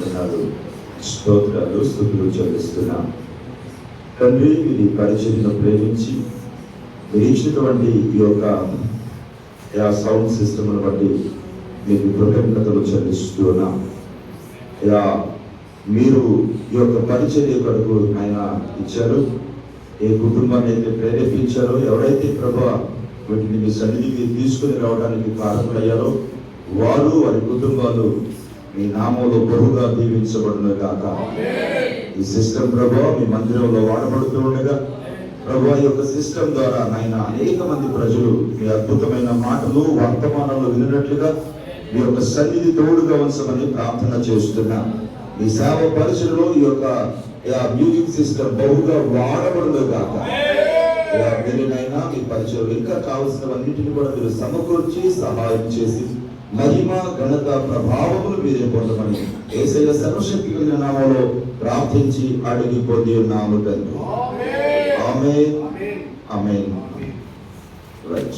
వందనాలు, స్తోత్రాలు, స్తుతులు చెల్లిస్తున్నాం. తండ్రి, మీ పరిచర్యను ప్రేమించి మీరు ఇచ్చినటువంటి ఈ యొక్క సౌండ్ సిస్టమ్ను బట్టి మీకు కృతజ్ఞతలు చెల్లిస్తున్నాం. మీరు ఈ యొక్క పరిచర్య కొరకు ఆయన ఇచ్చారు, ఏ కుటుంబాన్ని అయితే ప్రేరేపించారో, ఎవరైతే ప్రభువా వీటిని మీ సన్నిధికి తీసుకుని రావడానికి కారణమయ్యారో వారు, వారి కుటుంబాలు మీ నామంలో బహుగా దీవించబడును గాక. ఈ సిస్టమ్ ప్రభువా మీ మందిరంలో వాడబడుతూ ఉండగా ప్రభువా ఈ యొక్క సిస్టమ్ ద్వారా నాయన అనేక మంది ప్రజలు మీ అద్భుతమైన మాటలు, వర్తమానాలు వినట్లుగా మీ యొక్క సన్నిధి తోడుగా ఉంచమని ప్రార్థన చేస్తున్నా. మీ సేవ పరిచయలో ఈ యొక్క మ్యూజిక్ సిస్టమ్ బహుగా వాడబడును గాక. మీరైనా మీ పరిచయం ఇంకా కావలసినవన్నింటిని కూడా మీరు సమకూర్చి సహాయం చేసి మహిమ, ఘనత, ప్రభావములు మీరే పొందమని యేసయ్య సర్వశక్తి కలిగిన నామములో ప్రార్థించి అడిగి పొంది ఉన్నాము తండ్రి. ఆమేన్, ఆమేన్.